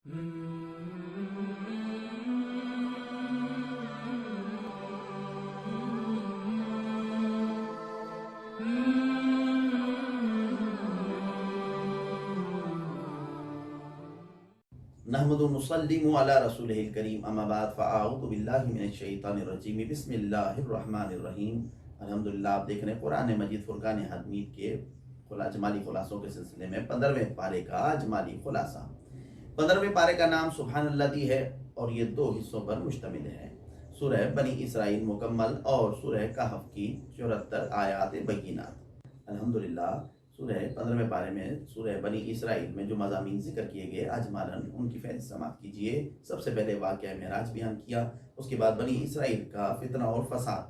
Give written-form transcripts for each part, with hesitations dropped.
नहमदु नुसल्लिमु अला रसूलिहिल करीम अम्मा बाद फ़अऊज़ु बिल्लाहि मिनश शैतानिर रजीम बिस्मिल्लाहिर रहमानिर रहीम। अल्हम्दुलिल्लाह। आप देख रहे हैं कुरान मजीद फुरकान हमीद के जमाली खुलासों के सिलसिले में 15वें पारे का जमाली खुलासा। 15वें पारे का नाम सुब्हानल्लज़ी है और ये 2 हिस्सों पर मुश्तमिल है। सूरह बनी इसराइल मुकम्मल और सूरह कहफ की 74 आयात बय्यिनात। अल्हम्दुलिल्लाह। सूरह 15वें पारे में सूरह बनी इसराइल में जो मज़ामीन जिक्र किए गए अजमालन उनकी फहरिस्त समाप्त कीजिए। सबसे पहले वाक़या मेराज बयान किया, उसके बाद बनी इसराइल का फितना और फसाद।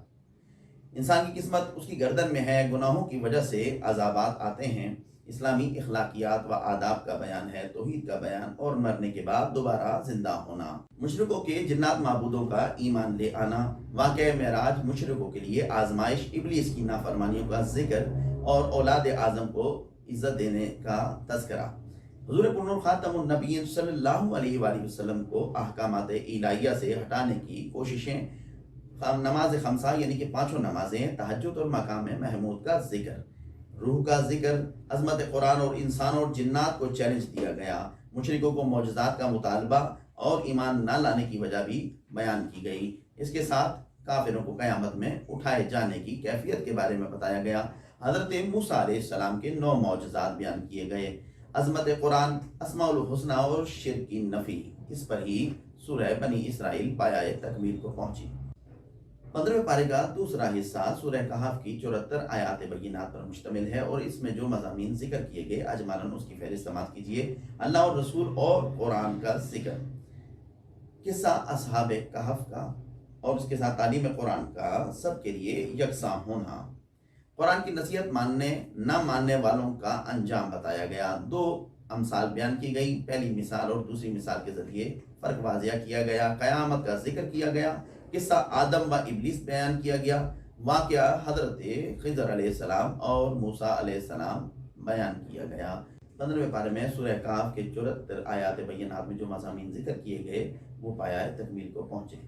इंसान की किस्मत उसकी गर्दन में है, गुनाहों की वजह से अज़ाबात आते हैं। इस्लामी इखलाकियात व आदाब का बयान है, तौहीद का बयान और मरने के बाद दोबारा जिंदा होना। मुशरिकों के जिन्नात माबूदों का ईमान ले आना। वाक़या मेराज मुशरिकों के लिए आजमाइश, इब्लीस की नाफरमानियों का जिक्र और औलाद आज़म को इज़्ज़त देने का तज़किरा। हुज़ूर पुरनूर ख़ातमुन नबिय्यीन सल्लल्लाहु अलैहि वसल्लम को अहकामात इलाहिया से हटाने की कोशिशें, नमाज खमसा यानी कि 5 नमाजें, तहज्जुद और मकाम महमूद का जिक्र, रूह का जिक्र, अज़मत कुरान और इंसान और जिन्नात को चैलेंज दिया गया। मुशरिकों को मौजज़ात का मुतालबा और ईमान न लाने की वजह भी बयान की गई। इसके साथ काफिरों को क़यामत में उठाए जाने की कैफियत के बारे में बताया गया। हज़रत मूसा अलैहिस्सलाम के 9 मौजज़ात बयान किए गए। अज़मत कुरान, अस्माउल हुस्ना और शिर्क की नफ़ी। इस पर ही सूरह बनी इसराइल पायाए तकमील को पहुंची। 15वें पारे का दूसरा हिस्सा सूरह कहफ की 74 आयात बय्यिनात पर मुश्तमिल है और इसमें जो मज़ामीन जिक्र किए गए अजमालन उसकी फहरिस्त समाप्त कीजिए। अल्लाह और रसूल और कुरान का जिक्र, किस्सा अस्हाबे कहफ का और उसके साथ तालीम कुरान का सबके लिए यकसा होना। कुरान की नसीहत मानने न मानने वालों का अंजाम बताया गया। 2 अमसाल बयान की गई। पहली मिसाल और दूसरी मिसाल के जरिए फ़र्क वाज़िया किया गया। क़यामत का जिक्र किया गया। किस्सा आदम व इब्लीस बयान किया गया। वाक़या हज़रत ख़िज़र अलैहिस्सलाम और मूसा अलैहिस्सलाम बयान किया गया। 15वें पारे में सूरह कहफ के 74 आयात बय्यिनात में जो मज़ामीन जिक्र किए गए वो पाया तकमील को पहुँचे।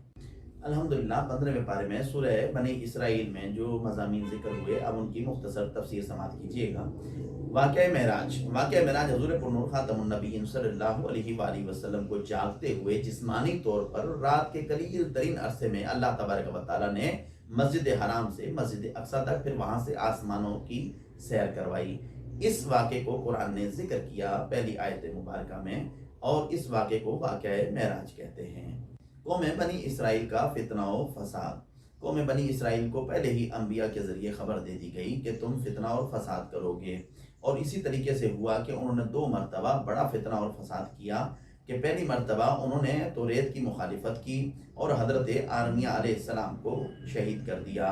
अल्हम्दुलिल्लाह। 15वें पारे में सूरह बनी इसराइल में जो मज़ामीन जिक्र हुए अब उनकी मुख्तसर तफसीर समाप्त कीजिएगा। वाक़या मेराज हुज़ूर पुरनूर ख़ातमुन नबिय्यीन सल्लल्लाहु अलैहि वसल्लम को जागते हुए जिस्मानी तौर पर रात के कलील तरीन अरसे में अल्लाह तबारक व तआला ने मस्जिद हराम से मस्जिद अक्सा तक, फिर वहाँ से आसमानों की सैर करवाई। इस वाक़े को कुरान ने जिक्र किया पहली आयत मुबारका में और इस वाक़े को वाक़या मेराज कहते हैं। कौम बनी इसराइल का फितना और फसाद। कौम बनी इसराइल को पहले ही अंबिया के ज़रिए ख़बर दे दी गई कि तुम फितना और फसाद करोगे और इसी तरीके से हुआ कि उन्होंने 2 मरतबा बड़ा फितना और फसाद किया। कि पहली मरतबा उन्होंने तौरेत की मुखालिफत की और हज़रत आरमिया अलैहिस्सलाम को शहीद कर दिया,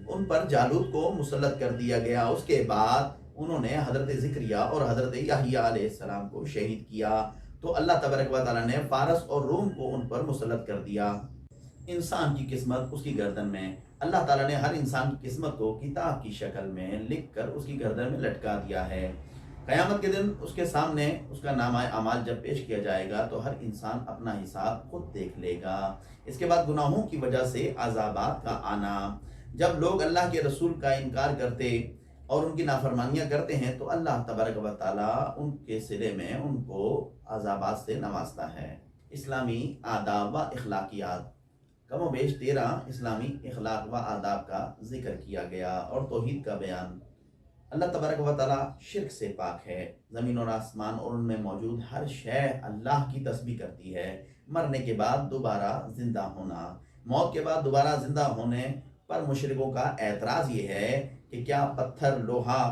उन पर जालूत को मुसल्लत कर दिया गया। उसके बाद उन्होंने हज़रत ज़िक्रिया और हज़रत याहिया अलैहिस्सलाम को शहीद किया तो अल्लाह तबारक व तआला ने फारस और रूम को उन पर मुसल्लत कर दिया। इंसान की किस्मत उसकी गर्दन में। अल्लाह ताला ने हर इंसान की किस्मत को किताब की शक्ल में लिख कर उसकी गर्दन में लटका दिया है। क़यामत के दिन उसके सामने उसका नामा अमाल जब पेश किया जाएगा तो हर इंसान अपना हिसाब खुद देख लेगा। इसके बाद गुनाहों की वजह से अज़ाबात का आना। जब लोग अल्लाह के रसूल का इनकार करते और उनकी नाफरमानियाँ करते हैं तो अल्लाह तबारक व तआला उनके सिले में उनको अज़ाबात से नवाजता है। इस्लामी आदाब व इखलाकियात। कम बेश 13 इस्लामी इखलाक व आदाब का जिक्र किया गया और तौहीद का बयान। अल्लाह तबारक व तआला शिर्क से पाक है। ज़मीन और आसमान और उनमें मौजूद हर शय अल्लाह की तस्बीह करती है। मरने के बाद दोबारा जिंदा होना। मौत के बाद दोबारा जिंदा होने पर मुशरिकों का एतराज़ ये है कि क्या पत्थर, लोहा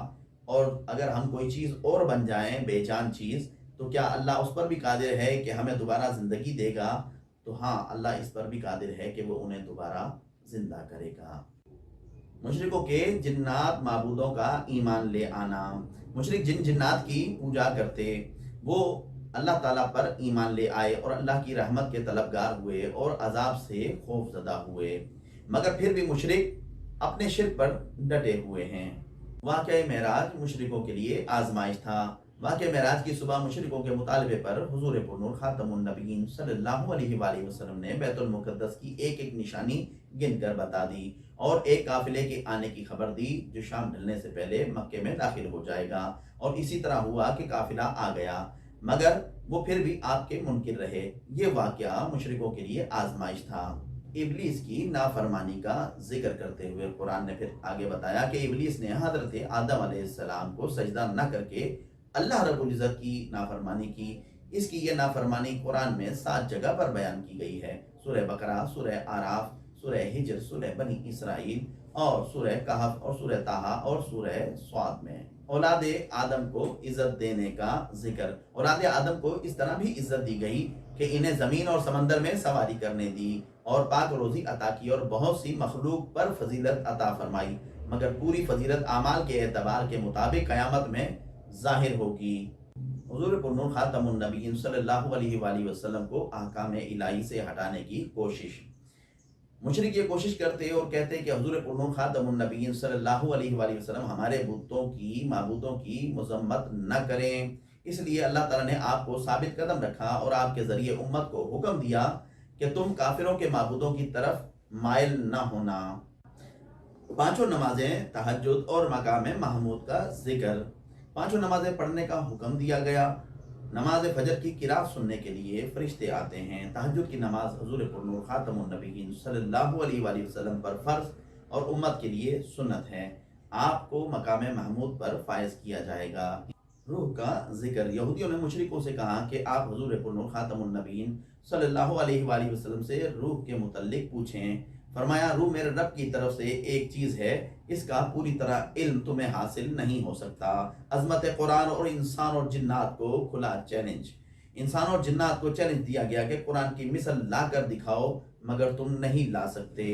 और अगर हम कोई चीज़ और बन जाएं, बेजान चीज़, तो क्या अल्लाह उस पर भी कादिर है कि हमें दोबारा ज़िंदगी देगा? तो हाँ, अल्लाह इस पर भी कादिर है कि वो उन्हें दोबारा जिंदा करेगा। मुशरिकों के जिन्नात माबूदों का ईमान ले आना। मुशरिक जिन जिन्नात की पूजा करते वो अल्लाह ताला पर ईमान ले आए और अल्लाह की रहमत के तलबगार हुए और अजाब से खौफजदा हुए, मगर फिर भी मुशरिक अपने शिर्क पर डटे हुए हैं। वाक़या मेराज मुशरिकों के लिए आजमाइश था। वाक़े मेराज की सुबह मुशरिकों के मुतालबे पर हुज़ूर पुरनूर ख़ातमुन नबीय्यीन सल्लल्लाहु अलैहि वसल्लम ने बैतुल मुक़द्दस की एक एक निशानी गिनकर बता दी और एक काफ़िले के आने की खबर दी जो शाम ढलने से पहले मक्के में दाखिल हो जाएगा। और इसी तरह हुआ कि काफ़िला आ गया, मगर वो फिर भी आपके मुनकिर रहे। ये वाक़या मुशरिकों के लिए आज़माइश था। इब्लीस की नाफरमानी का जिक्र करते हुए कुरान ने फिर आगे बताया कि इब्लीस ने हज़रत आदम अलैहिस्सलाम को सजदा न करके अल्लाह रब्बुल इज़्ज़त की नाफरमानी की। इसकी ये नाफरमानी कुरान में 7 जगह पर बयान की गई है। सूरह बकरा, सूरह आराफ, सूरह हिज्र, सूरह बनी इसराइल और सूरह कहफ और सूरह ताहा और सूरह स्वाद में। औलाद आदम को इज्जत देने का जिक्र। औलाद आदम को इस तरह भी इज्जत दी गई कि इन्हें ज़मीन और समंदर में सवारी करने दी और पाक रोज़ी अता की और बहुत सी मखलूक पर फजीलत अता फरमाई, मगर पूरी फजीलत आमाल के एतबार के मुताबिक क़यामत में ज़ाहिर होगी। हुज़ूर पुरनूर ख़ातमुन नबीय्यीन सल्लल्लाहु अलैहि वसल्लम को अहकाम इलाही से हटाने की कोशिश। मुशरिक ये कोशिश करते और कहते कि हुज़ूर पुरनूर ख़ातमुन नबीय्यीन सल्लल्लाहु अलैहि वसल्लम हमारे बुतों की माबूदों की मज़म्मत न करें, इसलिए अल्लाह ताला ने आपको साबित कदम रखा और आपके ज़रिए उम्मत को हुक्म दिया कि तुम काफिरों के माबूदों की तरफ माइल न होना। पांचों नमाजें, तहज्जुद और मकाम महमूद का जिक्र। पांचों नमाजें पढ़ने का हुक्म दिया गया। नमाज फजर की किरात सुनने के लिए फरिश्ते आते हैं। तहज्जुद की नमाज हुज़ूर पुरनूर ख़ातमुन नबीय्यीन सल्लल्लाहु अलैहि वसल्लम पर फ़र्ज़ और उम्मत के लिए सुन्नत है। आपको मकाम महमूद पर फायज किया जाएगा। रूह का जिक्र। यहूदियों ने मुशरिकों से कहा कि आप हुज़ूर पुरनूर ख़ातमुन नबीय्यीन सल्लल्लाहु अलैहि वसल्लम से रूह के मुतल्लिक पूछें। फरमाया, रूह मेरे रब की तरफ से एक चीज़ है, इसका पूरी तरह इल्म तुम्हें हासिल नहीं हो सकता। अज़मत कुरान और इंसान और जिन्नात को खुला चैलेंज। इंसान और जिन्नात को चैलेंज दिया गया कि कुरान की मिसल ला कर दिखाओ, मगर तुम नहीं ला सकते।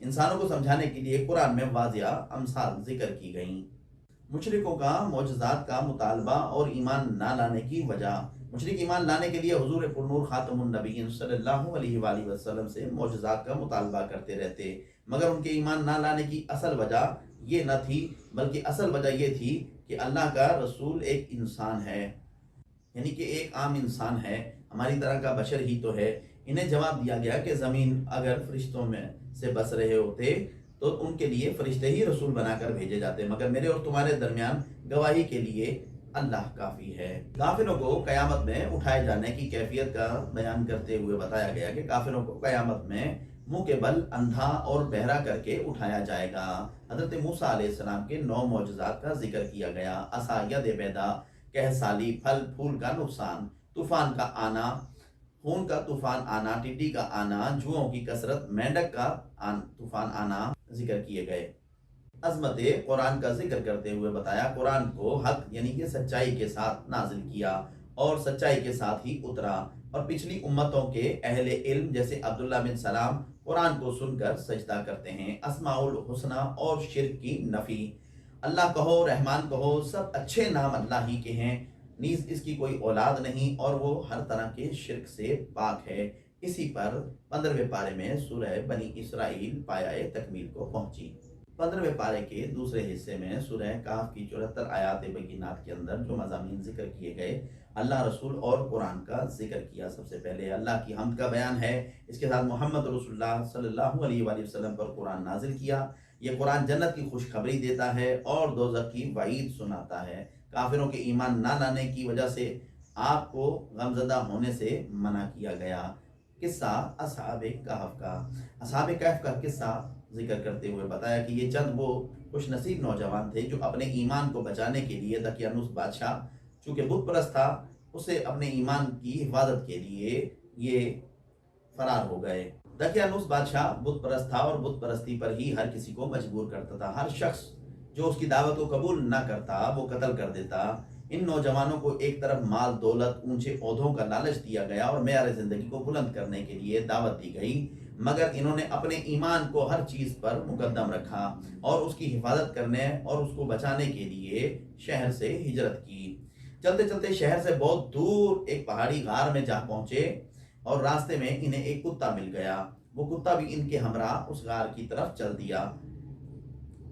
इंसानों को समझाने के लिए कुरान में वाज़िया अमसाल जिक्र की गई। मुशरिकों का मौजज़ात का मुतालबा और ईमान ना लाने की वजह। मुशरिक ईमान लाने के लिए हुज़ूर पुरनूर ख़ातमुन नबीय्यीन सल्लल्लाहु अलैहि वसल्लम से मौजज़ात का मुतालबा करते रहते, मगर उनके ईमान ना लाने की असल वजह ये न थी, बल्कि असल वजह ये थी कि अल्लाह का रसूल एक इंसान है, यानी कि एक आम इंसान है, हमारी तरह का बशर ही तो है। इन्हें जवाब दिया गया कि ज़मीन अगर फरिश्तों में से बस रहे होते तो उनके लिए फरिश्ते ही रसूल बनाकर भेजे जाते, मगर मेरे और तुम्हारे दरमियान गवाही के लिए अल्लाह काफ़ी है। काफिरों को क़यामत में उठाए जाने की कैफियत का बयान करते हुए बताया गया कि काफिरों को क़यामत में मुंह के बल अंधा और बहरा करके उठाया जाएगा। हज़रत मूसा अलैहिस्सलाम के 9 मौजज़ात का जिक्र किया गया। असा, यद पैदा, कह साली, फल फूल का नुकसान, तूफान का आना, खून का तूफान आना, टिड्डी का आना, जुओं की कसरत, मेंढक का तूफान आना जिक्र किए गए। अज़मत कुरान का जिक्र करते हुए बताया, कुरान को हक यानी कि सच्चाई के साथ नाजिल किया और सच्चाई के साथ ही उतरा, और पिछली उम्मतों के अहले इल्म जैसे अब्दुल्ला बिन सलाम कुरान को सुनकर सजदा करते हैं। अस्माउल हुस्ना और शिर्क की नफ़ी। अल्लाह कहो, रहमान कहो, सब अच्छे नाम अल्लाह ही के हैं, नीज़ इसकी कोई औलाद नहीं और वो हर तरह के शिर्क से पाक है। इसी पर 15वें पारे में सूरह बनी इसराइल पाया तकमील को पहुंची। 15वें पारे के दूसरे हिस्से में सूरह कहफ की 74 आयात बय्यिनात के अंदर जो मज़ामीन जिक्र किए गए, अल्लाह रसूल और कुरान का जिक्र किया। सबसे पहले अल्लाह की हम्द का बयान है, इसके साथ मोहम्मद रसूलुल्लाह सल्लल्लाहु अलैहि वसल्लम पर कुरान नाजिल किया। ये कुरान जन्नत की खुशखबरी देता है और दोज़ख की वईद सुनाता है। काफिरों के ईमान ना लाने की वजह से आपको गमज़दा होने से मना किया गया। किस्सा असहाबे कहफ का। असहाबे कहफ का किस्सा जिक्र करते हुए बताया कि ये चंद वो खुशनसीब नौजवान थे जो अपने ईमान को बचाने के लिए दकियानूस बादशाह, चूँकि बुत परस्त था, उसे अपने ईमान की हिफाजत के लिए ये फरार हो गए। दकियानूस बादशाह बुत परस्त था और बुत परस्ती पर ही हर किसी को मजबूर करता था। हर शख्स जो उसकी दावत को कबूल ना करता वो कत्ल कर देता। इन नौजवानों को एक तरफ माल दौलत, ऊंचे ओहदों का लालच दिया गया और मेयार ज़िंदगी को बुलंद करने के लिए दावत दी गई, मगर इन्होंने अपने ईमान को हर चीज़ पर मुकद्दम रखा और उसकी हिफाजत करने और उसको बचाने के लिए शहर से हिजरत की। चलते चलते शहर से बहुत दूर एक पहाड़ी गार में जा पहुंचे और रास्ते में इन्हें एक कुत्ता मिल गया। वो कुत्ता भी इनके हमरा उस गार की तरफ चल दिया।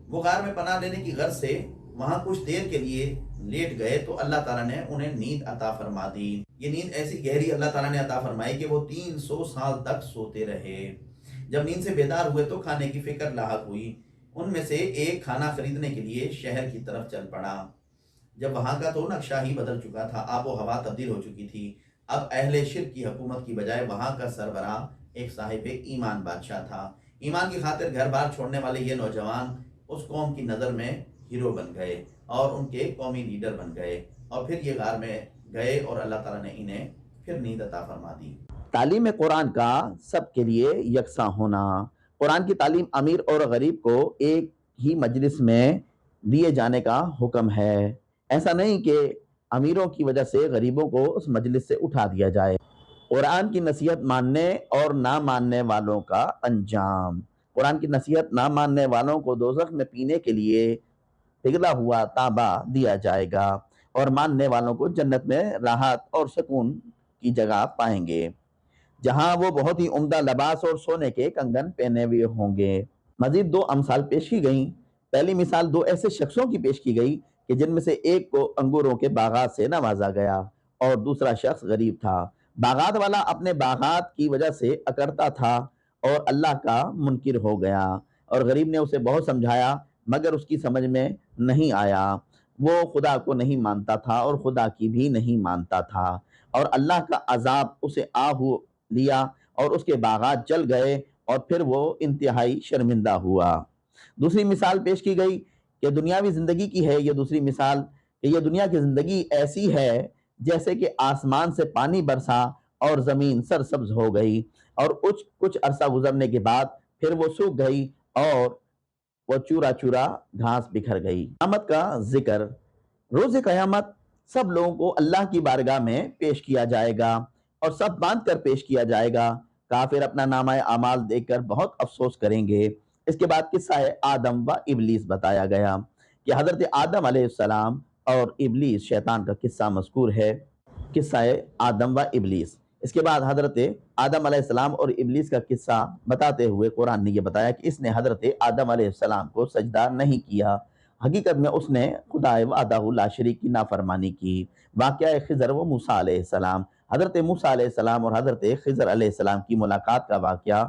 वो गार में पनाह लेने की गर्ज से وہاں کچھ دیر کے لیے لیٹ گئے تو اللہ تعالیٰ نے انہیں نیند عطا فرما دی۔ یہ نیند ایسی گہری اللہ تعالیٰ نے عطا فرمائی کہ وہ 300 سال تک سوتے رہے۔ جب نیند سے بیدار ہوئے تو کھانے کی فکر لاحق ہوئی۔ ان میں سے ایک کھانا خریدنے کے لیے شہر کی طرف چل پڑا۔ جب وہاں کا تو نقشہ ہی بدل چکا تھا، آب و ہوا تبدیل ہو چکی تھی۔ اب اہل شرک کی حکومت کی بجائے وہاں کا سربراہ ایک صاحب ایمان بادشاہ تھا۔ ایمان کی خاطر گھر بار چھوڑنے والے یہ نوجوان اس قوم کی نظر میں ہیرو بن گئے اور ان کے قومی لیڈر بن گئے، اور پھر یہ غار میں گئے اور اللہ تعالیٰ نے انہیں پھر نیند عطا فرما دی۔ تعلیم قرآن کا سب کے لیے یکساں ہونا۔ قرآن کی تعلیم امیر اور غریب کو ایک ہی مجلس میں دیے جانے کا حکم ہے۔ ایسا نہیں کہ امیروں کی وجہ سے غریبوں کو اس مجلس سے اٹھا دیا جائے۔ قرآن کی نصیحت ماننے اور نہ ماننے والوں کا انجام۔ قرآن کی نصیحت نہ ماننے والوں کو دوزخ میں پینے کے لیے پگھلا ہوا تانبا دیا جائے گا، اور ماننے والوں کو جنت میں راحت اور سکون کی جگہ پائیں گے، جہاں وہ بہت ہی عمدہ لباس اور سونے کے کنگن پہنے ہوئے ہوں گے۔ مزید 2 امثال پیش کی گئیں۔ پہلی مثال 2 ایسے شخصوں کی پیش کی گئی کہ جن میں سے ایک کو انگوروں کے باغات سے نوازا گیا اور دوسرا شخص غریب تھا۔ باغات والا اپنے باغات کی وجہ سے اکڑتا تھا اور اللہ کا منکر ہو گیا، اور غریب نے اسے بہت سمجھایا مگر اس کی سمجھ میں نہیں آیا۔ وہ خدا کو نہیں مانتا تھا اور خدا کی بھی نہیں مانتا تھا، اور اللہ کا عذاب اسے آہو لیا اور اس کے باغات جل گئے، اور پھر وہ انتہائی شرمندہ ہوا۔ دوسری مثال پیش کی گئی کہ دنیاوی زندگی کی ہے یہ دوسری مثال، کہ یہ دنیا کی زندگی ایسی ہے جیسے کہ آسمان سے پانی برسا اور زمین سرسبز ہو گئی، اور کچھ عرصہ گزرنے کے بعد پھر وہ سوکھ گئی اور وہ چورا چورا گھاس بکھر گئی۔ قیامت کا ذکر۔ روز قیامت سب لوگوں کو اللہ کی بارگاہ میں پیش کیا جائے گا اور سب باندھ کر پیش کیا جائے گا۔ کافر اپنا نامہ اعمال دیکھ کر بہت افسوس کریں گے۔ اس کے بعد قصہ آدم و ابلیس بتایا گیا کہ حضرت آدم علیہ السلام اور ابلیس شیطان کا قصہ مذکور ہے، قصہ آدم و ابلیس۔ اس کے بعد حضرت آدم علیہ السلام اور ابلیس کا قصہ بتاتے ہوئے قرآن نے یہ بتایا کہ اس نے حضرت آدم علیہ السلام کو سجدہ نہیں کیا، حقیقت میں اس نے خدا وحدہ لا شریک کی نافرمانی کی۔ واقعہ خضر و موسیٰ علیہ السلام۔ حضرت موسیٰ علیہ السلام اور حضرت خضر علیہ السلام کی ملاقات کا واقعہ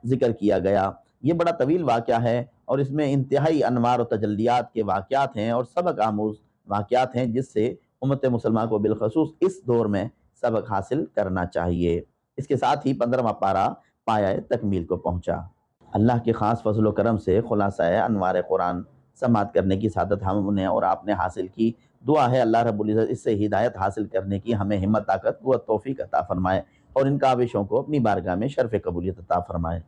ذکر کیا گیا۔ یہ بڑا طویل واقعہ ہے اور اس میں انتہائی انوار و تجلیات کے واقعات ہیں اور سبق آموز واقعات ہیں، جس سے امت مسلمہ کو بالخصوص اس دور میں سبق حاصل کرنا چاہیے۔ اس کے ساتھ ہی 15واں پارہ پایہ تکمیل کو پہنچا۔ اللہ کے خاص فضل و کرم سے خلاصہ انوار قرآن سماعت کرنے کی سعادت ہم نے اور آپ نے حاصل کی۔ دعا ہے اللہ رب العزت اس سے ہدایت حاصل کرنے کی ہمیں ہمت، طاقت، قوت، توفیق عطا فرمائے اور ان کاوشوں کو اپنی بارگاہ میں شرف قبولیت عطا فرمائے۔